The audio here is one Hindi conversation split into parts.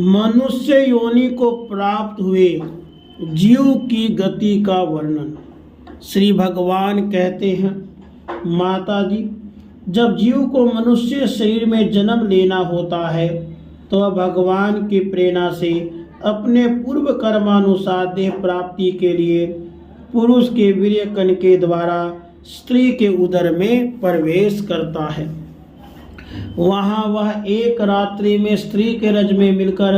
मनुष्य योनि को प्राप्त हुए जीव की गति का वर्णन। श्री भगवान कहते हैं, माता जी, जब जीव को मनुष्य शरीर में जन्म लेना होता है तो वह भगवान की प्रेरणा से अपने पूर्व कर्मानुसार देह प्राप्ति के लिए पुरुष के वीर्य कण के द्वारा स्त्री के उदर में प्रवेश करता है। वहाँ वह एक रात्रि में स्त्री के रज में मिलकर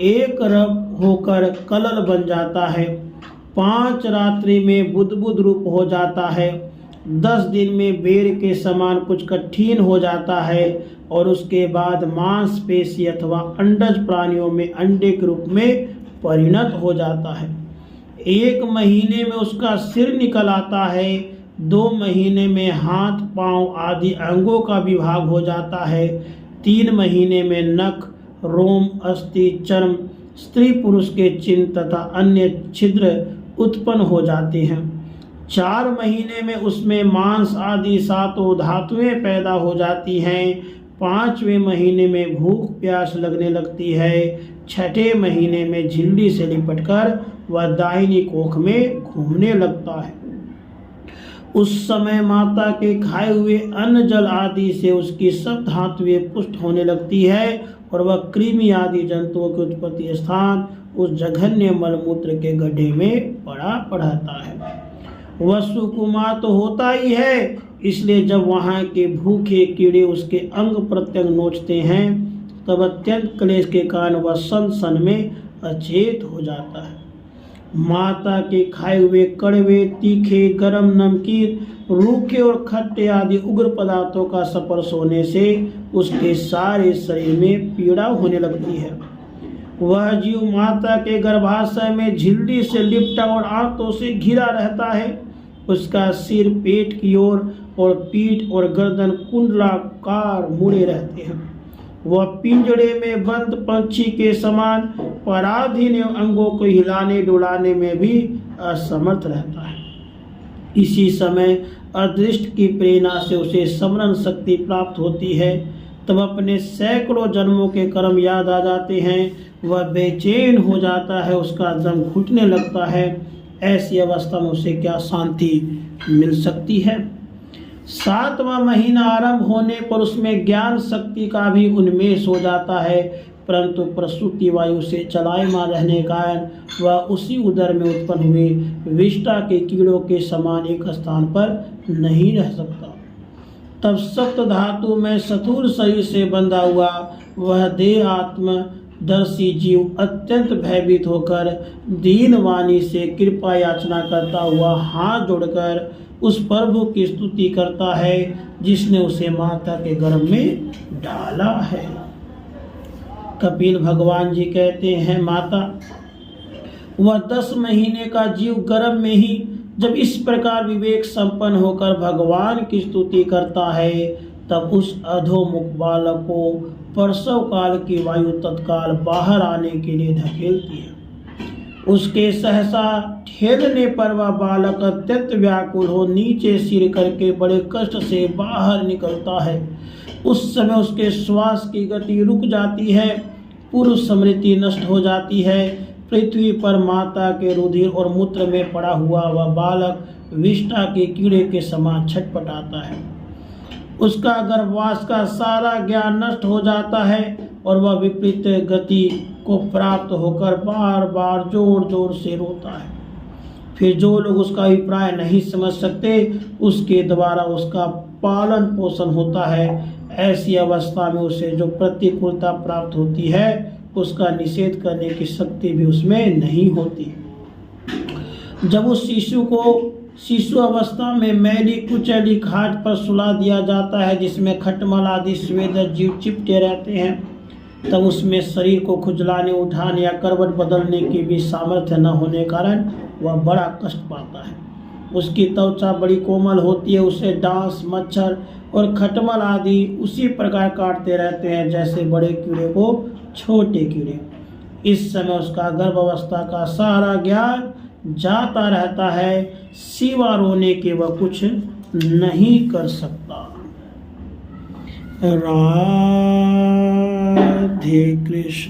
एक रब होकर कलल बन जाता है, 5 रात्रि में बुद्बुद रूप हो जाता है, 10 दिन में बेर के समान कुछ कठिन हो जाता है और उसके बाद मांसपेशी अथवा अंडज प्राणियों में अंडे के रूप में परिणत हो जाता है। 1 महीने में उसका सिर निकल आता है, 2 महीने में हाथ पांव आदि अंगों का विभाग हो जाता है, 3 महीने में नख रोम अस्थि चर्म स्त्री पुरुष के चिन्ह तथा अन्य छिद्र उत्पन्न हो जाते हैं, 4 महीने में उसमें मांस आदि 7 धातुएं पैदा हो जाती हैं, 5वें महीने में भूख प्यास लगने लगती है, 6ठे महीने में झिल्ली से लिपटकर वह दाहिनी कोख में घूमने लगता है। उस समय माता के खाए हुए अन्न जल आदि से उसकी सब धातुएं पुष्ट होने लगती है और वह कृमि आदि जंतुओं के उत्पत्ति स्थान उस जघन्य मलमूत्र के गड्ढे में पड़ा पड़ता है। वह सुकुमार तो होता ही है, इसलिए जब वहाँ के भूखे कीड़े उसके अंग प्रत्यंग नोचते हैं तब अत्यंत क्लेश के कारण वह सन में अचेत हो जाता है। माता के खाए हुए कड़वे तीखे गरम नमकीन रूखे और खट्टे आदि उग्र पदार्थों का स्पर्श होने से उसके सारे शरीर में पीड़ा होने लगती है। वह जीव माता के गर्भाशय में झिल्ली से लिपटा और आंतों से घिरा रहता है। उसका सिर पेट की ओर और पीठ और गर्दन कुंडलाकार मुड़े रहते हैं। वह पिंजड़े में बंद पंछी के समान पराधीन एवं अंगों को हिलाने डुलाने में भी असमर्थ रहता है। इसी समय अदृष्ट की प्रेरणा से उसे स्मरण शक्ति प्राप्त होती है। तब अपने सैकड़ों जन्मों के कर्म याद आ जाते हैं। वह बेचैन हो जाता है, उसका दम घुटने लगता है। ऐसी अवस्था में उसे क्या शांति मिल सकती है। 7वां महीना आरंभ होने पर उसमें ज्ञान शक्ति का भी उन्मेष हो जाता है, परंतु प्रसूति वायु से चलायमान रहने का कारण वह उसी उदर में उत्पन्न हुए विष्टा के कीड़ों के समान एक स्थान पर नहीं रह सकता। तब सप्त धातु में स्थूल शरीर से बंधा हुआ वह देह आत्मदर्शी जीव अत्यंत भयभीत होकर दीन वाणी से कृपा याचना करता हुआ हाथ जोड़कर उस प्रभु की स्तुति करता है जिसने उसे माता के गर्भ में डाला है। कपिल भगवान जी कहते हैं, माता, वह 10 महीने का जीव गर्भ में ही जब इस प्रकार विवेक संपन्न होकर भगवान की स्तुति करता है तब उस अधोमुख बालक को प्रसव काल की वायु तत्काल बाहर आने के लिए धकेलती है। उसके सहसा ठेलने पर वह बालक अत्यंत व्याकुल हो नीचे सिर करके बड़े कष्ट से बाहर निकलता है। उस समय उसके श्वास की गति रुक जाती है, पुरुष स्मृति नष्ट हो जाती है। पृथ्वी पर माता के रुधिर और मूत्र में पड़ा हुआ वह बालक विष्टा के कीड़े के समान छटपटाता है। उसका गर्भवास का सारा ज्ञान नष्ट हो जाता है और वह विपरीत गति को प्राप्त होकर बार बार जोर जोर से रोता है। फिर जो लोग उसका अभिप्राय नहीं समझ सकते उसके द्वारा उसका पालन पोषण होता है। ऐसी अवस्था में उसे जो प्रतिकूलता प्राप्त होती है उसका निषेध करने की शक्ति भी उसमें नहीं होती। जब उस शिशु को शिशु अवस्था में मैली कुचैली खाट पर सुला दिया जाता है जिसमें खटमल आदि स्वेदर जीव चिपटे रहते हैं, तब उसमें शरीर को खुजलाने उठाने या करवट बदलने की भी सामर्थ्य न होने कारण वह बड़ा कष्ट पाता है। उसकी त्वचा बड़ी कोमल होती है, उसे डांस मच्छर और खटमल आदि उसी प्रकार काटते रहते हैं जैसे बड़े कीड़े को छोटे कीड़े। इस समय उसका गर्भावस्था का सारा ज्ञान जाता रहता है, सिवा रोने के वह कुछ नहीं कर सकता। राधे कृष्ण।